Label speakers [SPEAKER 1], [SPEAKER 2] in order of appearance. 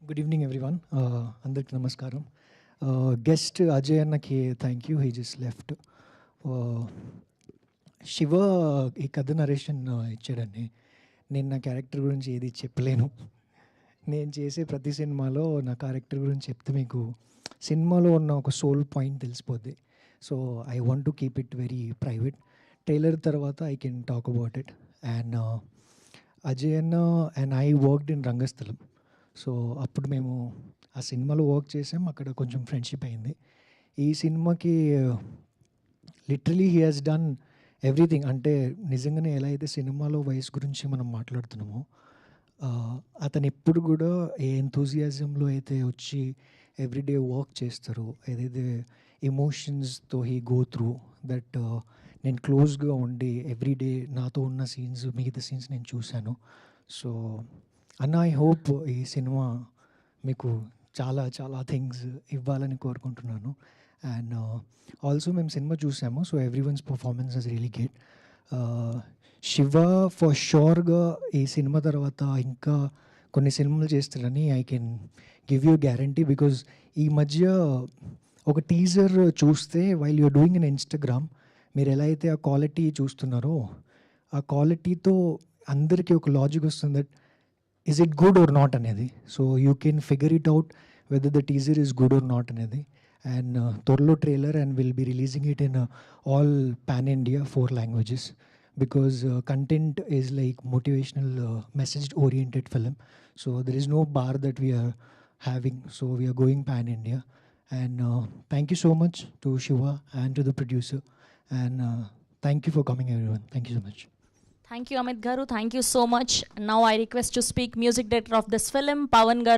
[SPEAKER 1] Good evening everyone. అందరికి నమస్కారం. Guest Ajay అన్నకి thank you, he just left. Shiva ఈ కథ నరేషన్ ఇచ్చాడండి. నేను నా క్యారెక్టర్ గురించి ఏది చెప్పలేను. నేను చేసే ప్రతి సినిమాలో నా క్యారెక్టర్ గురించి చెప్తే మీకు సినిమాలో ఉన్న ఒక సోల్ పాయింట్ తెలిసిపోద్ది. So I want to keep it very private. Trailer తర్వాత I can talk about it. And Ajay అన్న and I worked in Rangasthalam. So అప్పుడు మేము ఆ సినిమాలో వర్క్ చేసాం, అక్కడ కొంచెం ఫ్రెండ్షిప్ అయింది. ఈ సినిమాకి literally he has done everything. అంటే నిజంగానే ఎలా అయితే సినిమాలో వయసు గురించి మనం మాట్లాడుతున్నామో, అతను ఎప్పుడు కూడా ఏ ఎంతూజియాజంలో అయితే వచ్చి ఎవ్రీడే వర్క్ చేస్తారో, ఏదైతే ఎమోషన్స్తో హీ గో త్రూ దట్, నేను క్లోజ్గా ఉండి ఎవ్రీడే నాతో ఉన్న సీన్స్, మిగతా సీన్స్ నేను చూశాను. సో అన్న, ఐ హోప్ ఈ సినిమా మీకు చాలా చాలా థింగ్స్ ఇవ్వాలని కోరుకుంటున్నాను. అండ్ ఆల్సో మేము సినిమా చూసాము. So everyone's performance is really great. Shiva for షూర్గా ఈ సినిమా తర్వాత ఇంకా కొన్ని సినిమాలు చేస్తారని I can give you guarantee. Because ఈ మధ్య ఒక టీజర్ చూస్తే while you're doing in Instagram, మీరు ఎలా అయితే ఆ క్వాలిటీ చూస్తున్నారో, ఆ క్వాలిటీతో అందరికీ ఒక లాజిక్ వస్తుంది that is it good or not అనేది. So you can figure it out whether the teaser is good or not అనేది. అండ్ త్వరలో trailer and will be releasing it in all pan India 4 languages because content is like motivational message oriented film. So there is no bar that we are having, so we are going pan India. And thank you so much to Shiva and to the producer, and thank you for coming everyone. Thank you so much.
[SPEAKER 2] Thank you, Amit Garu. Thank you so much. Now I request to speak music director of this film, Pawan Garu.